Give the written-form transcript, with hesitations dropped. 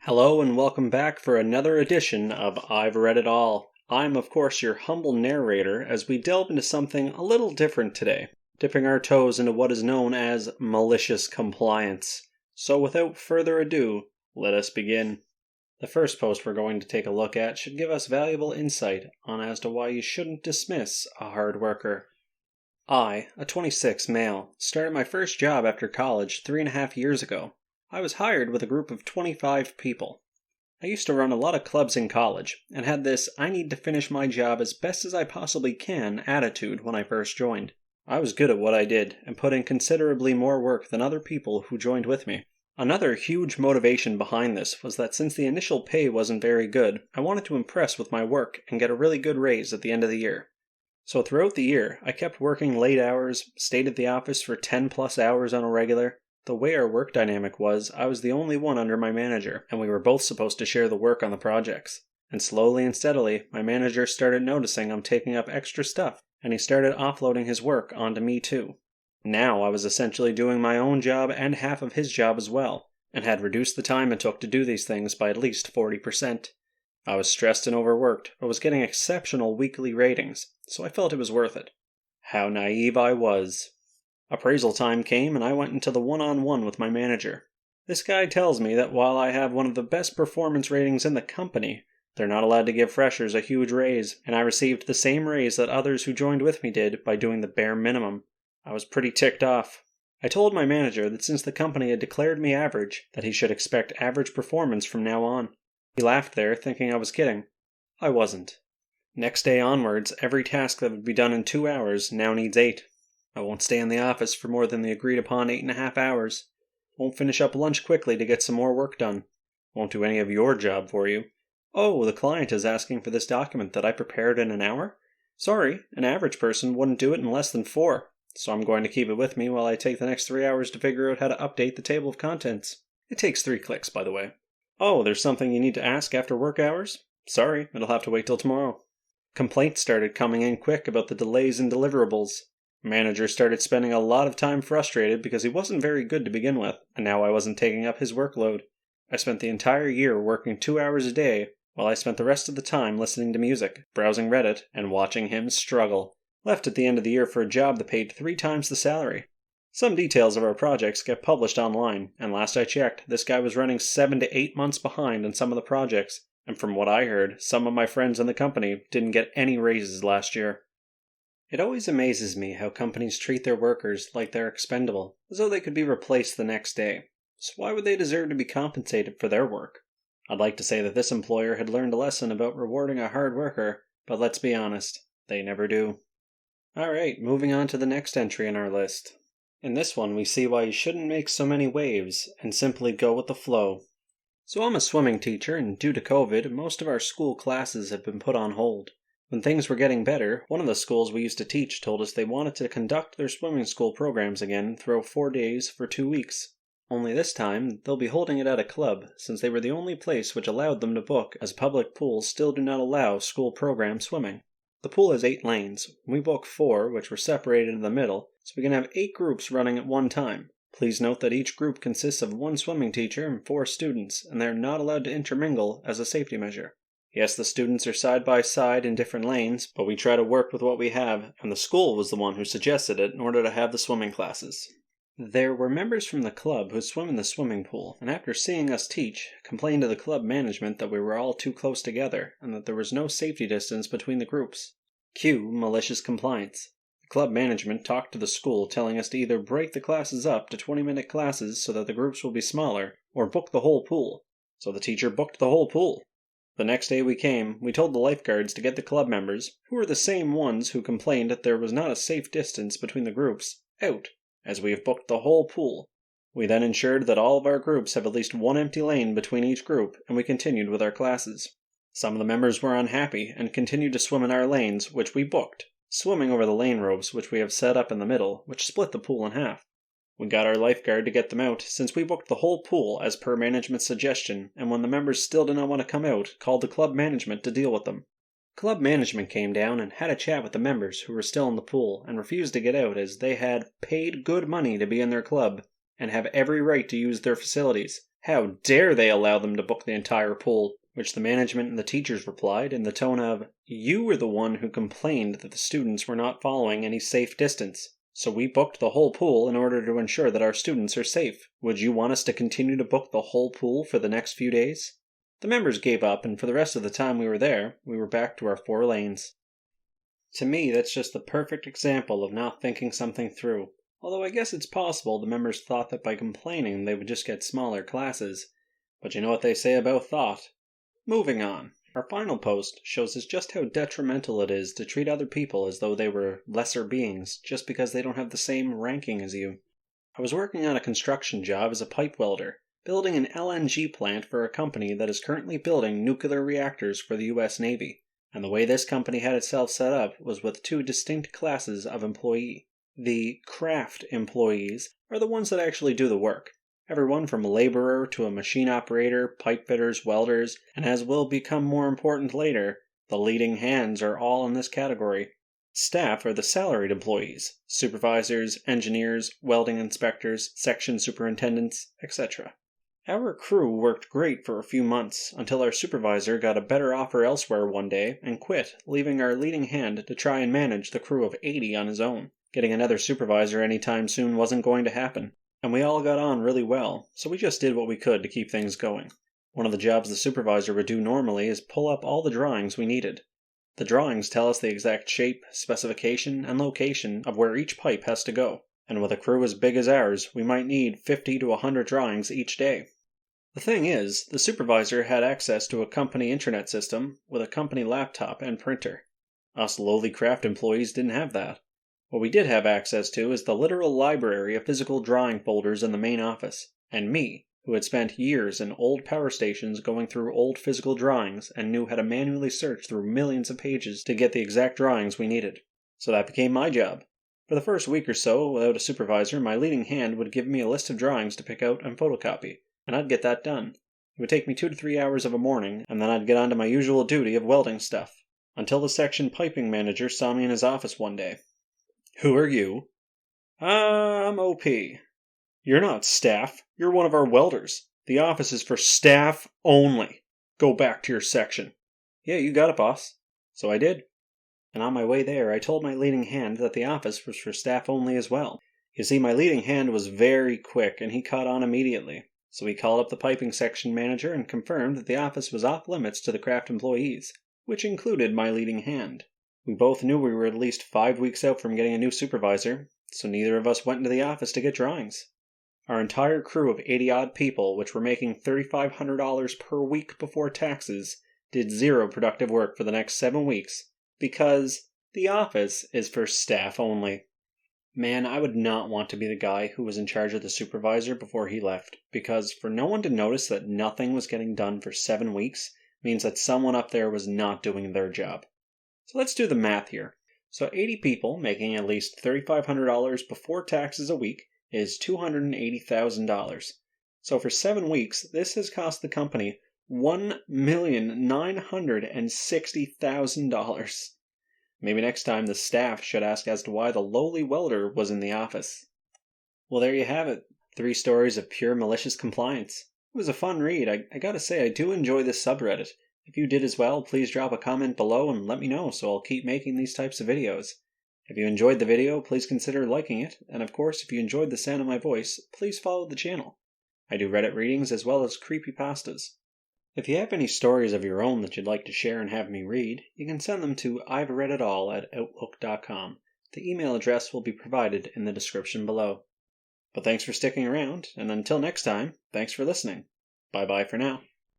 Hello and welcome back for another edition of I've Read It All. I'm, of course, your humble narrator as we delve into something a little different today, dipping our toes into what is known as malicious compliance. So without further ado, let us begin. The first post we're going to take a look at should give us valuable insight on as to why you shouldn't dismiss a hard worker. I, a 26 male, started my first job after college 3.5 years ago. I was hired with a group of 25 people. I used to run a lot of clubs in college, and had this I need to finish my job as best as I possibly can attitude when I first joined. I was good at what I did, and put in considerably more work than other people who joined with me. Another huge motivation behind this was that since the initial pay wasn't very good, I wanted to impress with my work and get a really good raise at the end of the year. So throughout the year, I kept working late hours, stayed at the office for 10 plus hours on a regular. The way our work dynamic was, I was the only one under my manager, and we were both supposed to share the work on the projects. And slowly and steadily, my manager started noticing I'm taking up extra stuff, and he started offloading his work onto me too. Now I was essentially doing my own job and half of his job as well, and had reduced the time it took to do these things by at least 40%. I was stressed and overworked, but was getting exceptional weekly ratings, so I felt it was worth it. How naive I was. Appraisal time came and I went into the one-on-one with my manager. This guy tells me that while I have one of the best performance ratings in the company, they're not allowed to give freshers a huge raise, and I received the same raise that others who joined with me did by doing the bare minimum. I was pretty ticked off. I told my manager that since the company had declared me average, that he should expect average performance from now on. He laughed there, thinking I was kidding. I wasn't. Next day onwards, every task that would be done in 2 hours now needs 8. I won't stay in the office for more than the agreed upon 8.5 hours. Won't finish up lunch quickly to get some more work done. Won't do any of your job for you. Oh, the client is asking for this document that I prepared in an hour? Sorry, an average person wouldn't do it in less than 4, so I'm going to keep it with me while I take the next 3 hours to figure out how to update the table of contents. It takes 3 clicks, by the way. Oh, there's something you need to ask after work hours? Sorry, it'll have to wait till tomorrow. Complaints started coming in quick about the delays in deliverables. Manager started spending a lot of time frustrated because he wasn't very good to begin with, and now I wasn't taking up his workload. I spent the entire year working 2 hours a day, while I spent the rest of the time listening to music, browsing Reddit, and watching him struggle. Left at the end of the year for a job that paid 3 times the salary. Some details of our projects get published online, and last I checked, this guy was running 7 to 8 months behind on some of the projects, and from what I heard, some of my friends in the company didn't get any raises last year. It always amazes me how companies treat their workers like they're expendable, as though they could be replaced the next day. So why would they deserve to be compensated for their work? I'd like to say that this employer had learned a lesson about rewarding a hard worker, but let's be honest, they never do. Alright, moving on to the next entry in our list. In this one, we see why you shouldn't make so many waves, and simply go with the flow. So I'm a swimming teacher, and due to COVID, most of our school classes have been put on hold. When things were getting better, one of the schools we used to teach told us they wanted to conduct their swimming school programs again and throw 4 days for 2 weeks. Only this time, they'll be holding it at a club, since they were the only place which allowed them to book, as public pools still do not allow school program swimming. The pool has 8 lanes. We book 4, which were separated in the middle, so we can have 8 groups running at one time. Please note that each group consists of 1 swimming teacher and 4 students, and they are not allowed to intermingle as a safety measure. Yes, the students are side by side in different lanes, but we try to work with what we have, and the school was the one who suggested it in order to have the swimming classes. There were members from the club who swim in the swimming pool, and after seeing us teach, complained to the club management that we were all too close together, and that there was no safety distance between the groups. Cue malicious compliance. The club management talked to the school telling us to either break the classes up to 20-minute classes so that the groups will be smaller, or book the whole pool. So the teacher booked the whole pool. The next day we came, we told the lifeguards to get the club members, who were the same ones who complained that there was not a safe distance between the groups, out, as we have booked the whole pool. We then ensured that all of our groups have at least 1 empty lane between each group, and we continued with our classes. Some of the members were unhappy, and continued to swim in our lanes, which we booked, swimming over the lane ropes which we have set up in the middle, which split the pool in half. We got our lifeguard to get them out, since we booked the whole pool as per management's suggestion, and when the members still did not want to come out, called the club management to deal with them. Club management came down and had a chat with the members who were still in the pool and refused to get out as they had paid good money to be in their club and have every right to use their facilities, How dare they allow them to book the entire pool? Which the management and the teachers replied in the tone of, "You were the one who complained that the students were not following any safe distance. So we booked the whole pool in order to ensure that our students are safe. Would you want us to continue to book the whole pool for the next few days?" The members gave up, and for the rest of the time we were there, we were back to our 4 lanes. To me, that's just the perfect example of not thinking something through. Although I guess it's possible the members thought that by complaining they would just get smaller classes. But you know what they say about thought. Moving on. Our final post shows us just how detrimental it is to treat other people as though they were lesser beings just because they don't have the same ranking as you. I was working on a construction job as a pipe welder, building an LNG plant for a company that is currently building nuclear reactors for the US Navy. And the way this company had itself set up was with 2 distinct classes of employee. The craft employees are the ones that actually do the work. Everyone from a laborer to a machine operator, pipe fitters, welders, and as will become more important later, the leading hands are all in this category. Staff are the salaried employees, supervisors, engineers, welding inspectors, section superintendents, etc. Our crew worked great for a few months, until our supervisor got a better offer elsewhere one day and quit, leaving our leading hand to try and manage the crew of 80 on his own. Getting another supervisor anytime soon wasn't going to happen. And we all got on really well, so we just did what we could to keep things going. One of the jobs the supervisor would do normally is pull up all the drawings we needed. The drawings tell us the exact shape, specification, and location of where each pipe has to go, and with a crew as big as ours, we might need 50 to 100 drawings each day. The thing is, the supervisor had access to a company intranet system with a company laptop and printer. Us lowly craft employees didn't have that. What we did have access to is the literal library of physical drawing folders in the main office, and me, who had spent years in old power stations going through old physical drawings and knew how to manually search through millions of pages to get the exact drawings we needed. So that became my job. For the first week or so, without a supervisor, my leading hand would give me a list of drawings to pick out and photocopy, and I'd get that done. It would take me 2 to 3 hours of a morning, and then I'd get on to my usual duty of welding stuff, until the section piping manager saw me in his office one day. "Who are you?" "I'm OP." "You're not staff. You're one of our welders. The office is for staff only. Go back to your section." "Yeah, you got it, boss." So I did. And on my way there, I told my leading hand that the office was for staff only as well. You see, my leading hand was very quick, and he caught on immediately. So he called up the piping section manager and confirmed that the office was off limits to the craft employees, which included my leading hand. We both knew we were at least 5 weeks out from getting a new supervisor, so neither of us went into the office to get drawings. Our entire crew of 80-odd people, which were making $3,500 per week before taxes, did 0 productive work for the next 7 weeks, because the office is for staff only. Man, I would not want to be the guy who was in charge of the supervisor before he left, because for no one to notice that nothing was getting done for 7 weeks means that someone up there was not doing their job. So let's do the math here. So 80 people making at least $3,500 before taxes a week is $280,000. So for 7 weeks, this has cost the company $1,960,000. Maybe next time the staff should ask as to why the lowly welder was in the office. Well, there you have it. 3 stories of pure malicious compliance. It was a fun read. I gotta say, I do enjoy this subreddit. If you did as well, please drop a comment below and let me know so I'll keep making these types of videos. If you enjoyed the video, please consider liking it, and of course, if you enjoyed the sound of my voice, please follow the channel. I do Reddit readings as well as creepypastas. If you have any stories of your own that you'd like to share and have me read, you can send them to ivereaditall@outlook.com. The email address will be provided in the description below. But thanks for sticking around, and until next time, thanks for listening. Bye-bye for now.